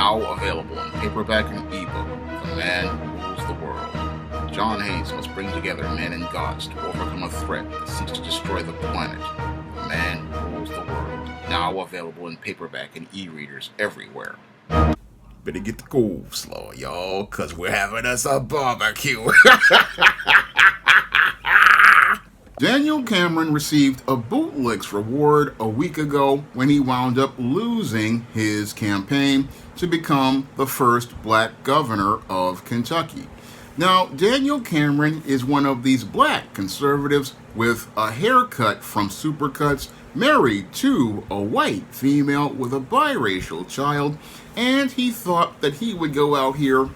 now available in paperback and ebook. The Man Who Rules the World. John Haynes must bring together men and gods to overcome a threat that seeks to destroy the planet. The Man Who Rules the World. Now available in paperback and e-readers everywhere. Better get the coleslaw, y'all, cause we're having us a barbecue. Daniel Cameron received a Bootlicks reward a week ago when he wound up losing his campaign to become the first black governor of Kentucky. Now, Daniel Cameron is one of these black conservatives with a haircut from Supercuts, married to a white female with a biracial child, and he thought that he would go out here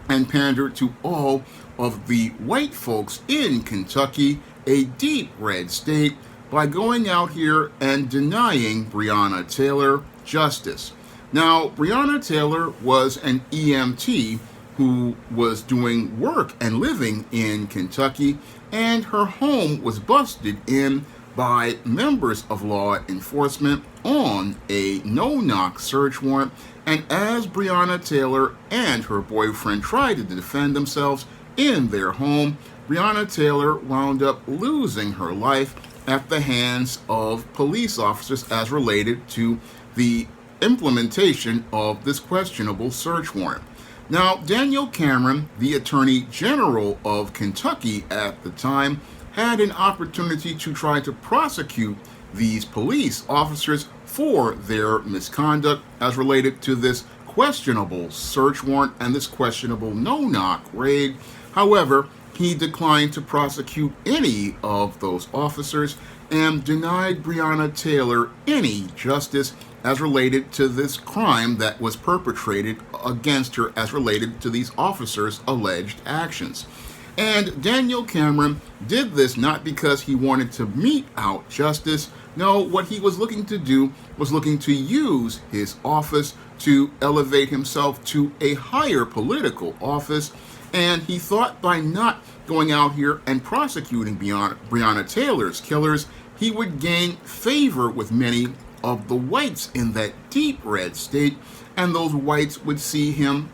and pander to all of the white folks in Kentucky, a deep red state, by going out here and denying Breonna Taylor justice. Now, Breonna Taylor was an EMT who was doing work and living in Kentucky, and her home was busted in by members of law enforcement on a no-knock search warrant. And as Breonna Taylor and her boyfriend tried to defend themselves in their home, Breonna Taylor wound up losing her life at the hands of police officers as related to the implementation of this questionable search warrant. Now, Daniel Cameron, the Attorney General of Kentucky at the time, had an opportunity to try to prosecute these police officers for their misconduct as related to this questionable search warrant and this questionable no-knock raid. However, he declined to prosecute any of those officers and denied Breonna Taylor any justice as related to this crime that was perpetrated against her as related to these officers' alleged actions. And Daniel Cameron did this not because he wanted to mete out justice. No, what he was looking to do was looking to use his office to elevate himself to a higher political office. And he thought by not going out here and prosecuting Breonna Taylor's killers, he would gain favor with many of the whites in that deep red state, and those whites would see him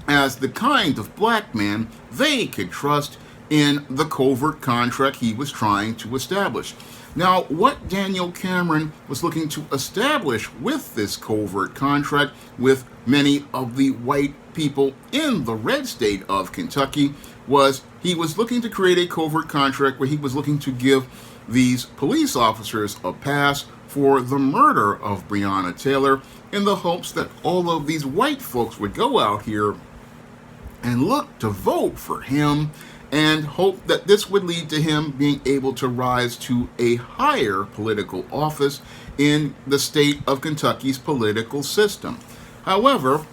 as the kind of black man they could trust in the covert contract he was trying to establish. Now, what Daniel Cameron was looking to establish with this covert contract with many of the white people in the red state of Kentucky was he was looking to create a covert contract where he was looking to give these police officers a pass for the murder of Breonna Taylor in the hopes that all of these white folks would go out here and look to vote for him and hope that this would lead to him being able to rise to a higher political office in the state of Kentucky's political system. However,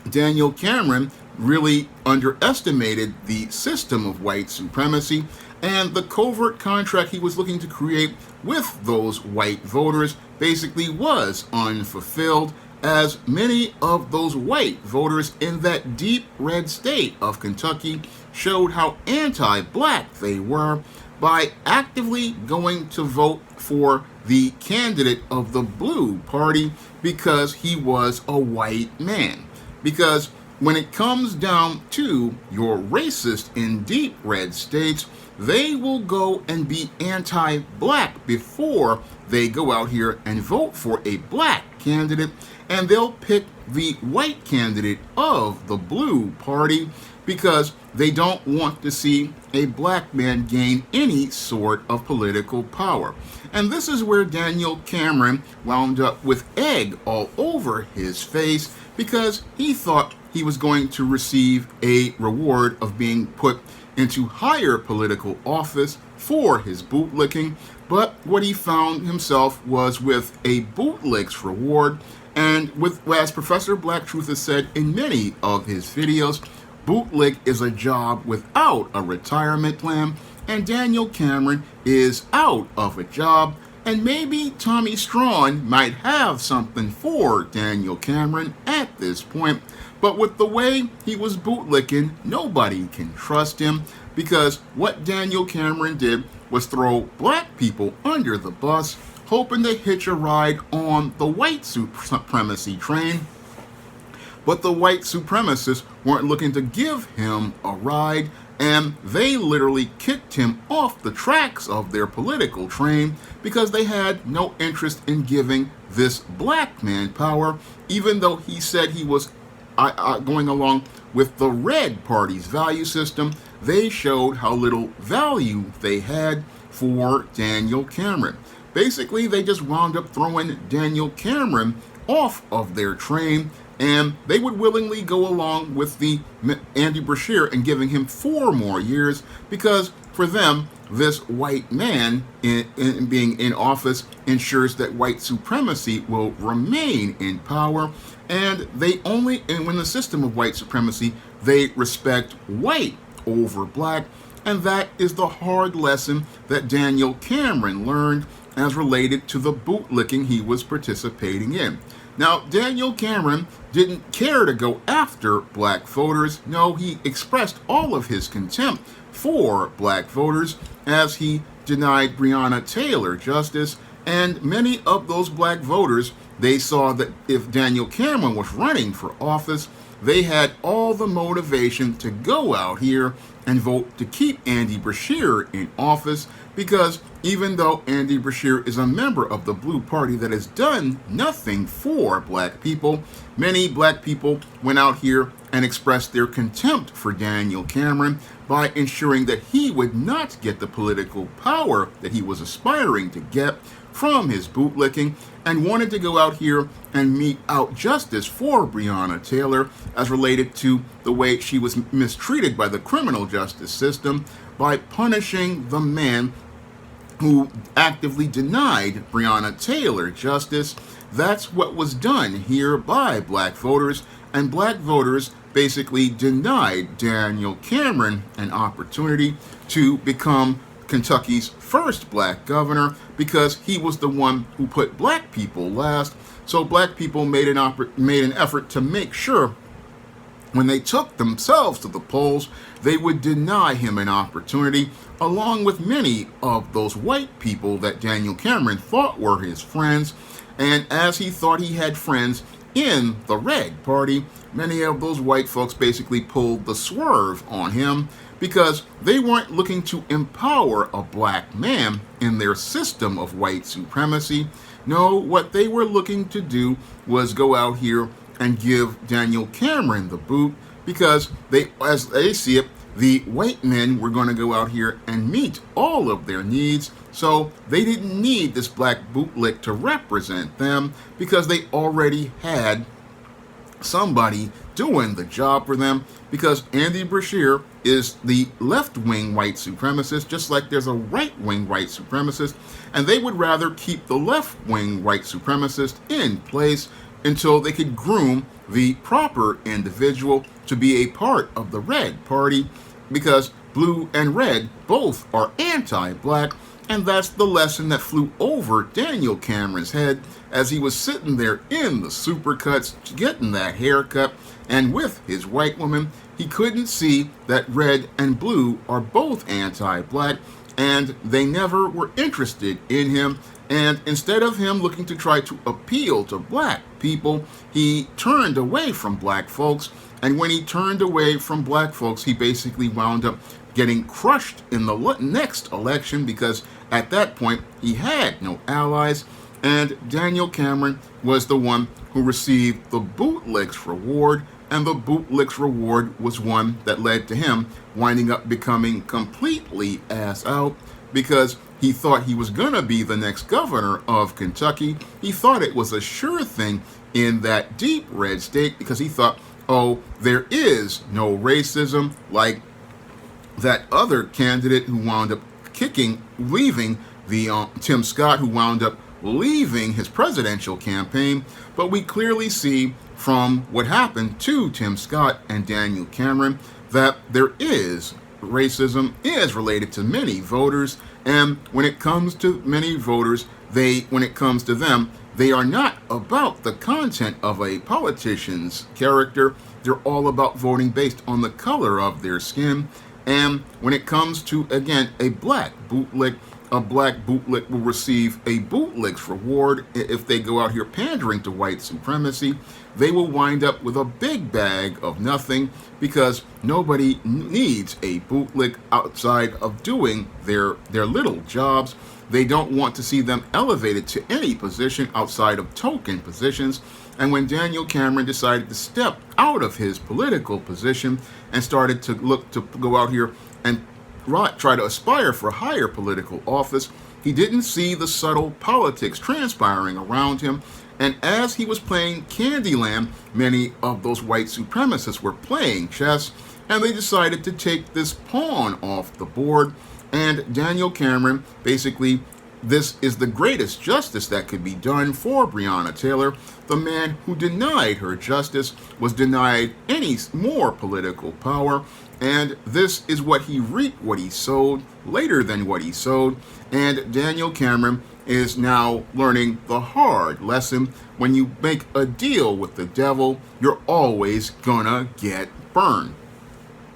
Daniel Cameron really underestimated the system of white supremacy, and the covert contract he was looking to create with those white voters basically was unfulfilled, as many of those white voters in that deep red state of Kentucky showed how anti-black they were by actively going to vote for the candidate of the blue party because he was a white man. Because when it comes down to your racist in deep red states, they will go and be anti-black before they go out here and vote for a black candidate, and they'll pick the white candidate of the blue party because they don't want to see a black man gain any sort of political power. And this is where Daniel Cameron wound up with egg all over his face because he thought he was going to receive a reward of being put into higher political office for his bootlicking, but what he found himself was with a bootlicks reward. And with, as Professor Black Truth has said in many of his videos, bootlick is a job without a retirement plan, and Daniel Cameron is out of a job, and maybe Tommy Strawn might have something for Daniel Cameron at this point. But with the way he was bootlicking, nobody can trust him, because what Daniel Cameron did was throw black people under the bus, hoping to hitch a ride on the white supremacy train, But the white supremacists weren't looking to give him a ride, and they literally kicked him off the tracks of their political train because they had no interest in giving this black man power, even though he said he was going along with the Red Party's value system. They showed how little value they had for Daniel Cameron. Basically, they just wound up throwing Daniel Cameron off of their train, and they would willingly go along with the Andy Beshear and giving him 4 more years because for them, this white man in being in office ensures that white supremacy will remain in power, and they only, and when the system of white supremacy, they respect white over black, and that is the hard lesson that Daniel Cameron learned as related to the bootlicking he was participating in. Now, Daniel Cameron didn't care to go after black voters. No, he expressed all of his contempt for black voters as he denied Breonna Taylor justice, and many of those black voters, they saw that if Daniel Cameron was running for office, they had all the motivation to go out here and vote to keep Andy Beshear in office, because even though Andy Beshear is a member of the Blue Party that has done nothing for black people, many black people went out here and expressed their contempt for Daniel Cameron by ensuring that he would not get the political power that he was aspiring to get from his bootlicking, and wanted to go out here and mete out justice for Breonna Taylor as related to the way she was mistreated by the criminal justice system by punishing the man who actively denied Breonna Taylor justice. That's what was done here by black voters, and black voters basically denied Daniel Cameron an opportunity to become Kentucky's first black governor because he was the one who put black people last. So black people made an effort to make sure when they took themselves to the polls, they would deny him an opportunity, along with many of those white people that Daniel Cameron thought were his friends. And as he thought he had friends in the Red Party, many of those white folks basically pulled the swerve on him because they weren't looking to empower a black man in their system of white supremacy. No, what they were looking to do was go out here and give Daniel Cameron the boot because they, as they see it, the white men were going to go out here and meet all of their needs. So they didn't need this black bootlick to represent them because they already had somebody doing the job for them, because Andy Beshear is the left-wing white supremacist, just like there's a right-wing white supremacist, and they would rather keep the left-wing white supremacist in place until they could groom the proper individual to be a part of the Red Party, because blue and red both are anti-black. And that's the lesson that flew over Daniel Cameron's head as he was sitting there in the supercuts getting that haircut, and with his white woman, he couldn't see that red and blue are both anti-black, and they never were interested in him. And instead of him looking to try to appeal to black people, he turned away from black folks. And when he turned away from black folks, he basically wound up getting crushed in the next election, because at that point he had no allies, and Daniel Cameron was the one who received the Bootlicks reward, and the Bootlicks reward was one that led to him winding up becoming completely ass out, because he thought he was gonna be the next governor of Kentucky. He thought it was a sure thing in that deep red state, because he thought, oh, there is no racism like that other candidate who wound up leaving the Tim Scott, who wound up leaving his presidential campaign. But we clearly see from what happened to Tim Scott and Daniel Cameron that there is racism is related to many voters, and when it comes to many voters, when it comes to them, they are not about the content of a politician's character. They're all about voting based on the color of their skin. And when it comes to, again, a black bootlick, a black bootlick will receive a bootlick's reward if they go out here pandering to white supremacy. They will wind up with a big bag of nothing because nobody needs a bootlick outside of doing their little jobs. They don't want to see them elevated to any position outside of token positions. And when Daniel Cameron decided to step out of his political position and started to look to go out here and try to aspire for higher political office, he didn't see the subtle politics transpiring around him. And as he was playing Candyland, many of those white supremacists were playing chess, and they decided to take this pawn off the board. And Daniel Cameron, basically, this is the greatest justice that could be done for Breonna Taylor. The man who denied her justice was denied any more political power. And this is what he reaped, what he sowed, later than what he sowed. And Daniel Cameron is now learning the hard lesson. When you make a deal with the devil, you're always gonna get burned.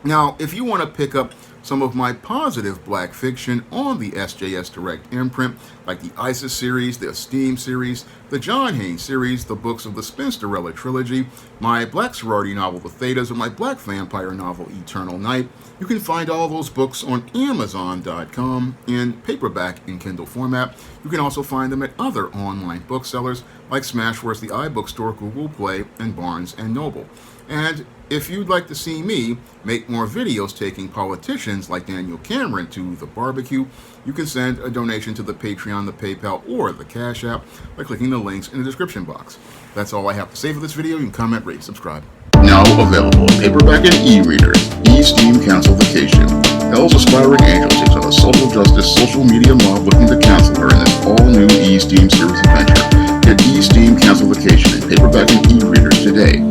Now, if you want to pick up some of my positive black fiction on the SJS Direct imprint, like the ISIS series, the Esteem series, the John Haynes series, the books of the Spinsterella trilogy, my black sorority novel, The Thetas, or my black vampire novel, Eternal Night, you can find all those books on Amazon.com in paperback and Kindle format. You can also find them at other online booksellers like Smashwords, the iBookstore, Google Play, and Barnes & Noble. And if you'd like to see me make more videos taking politicians like Daniel Cameron to the barbecue, you can send a donation to the Patreon, the PayPal, or the Cash App by clicking the links in the description box. That's all I have to say for this video. You can comment, rate, subscribe. Now available in paperback and e-readers, E-Steam Counsel Vacation. Hell's Aspiring Angel takes on a social justice, social media mob looking to counsel her in this all-new E-Steam series adventure. Get E-Steam Counsel Vacation in paperback and e-readers today.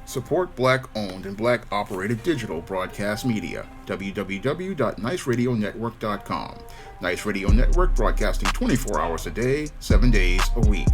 Support black-owned and black-operated digital broadcast media. www.niceradionetwork.com. Nice Radio Network, broadcasting 24 hours a day, 7 days a week.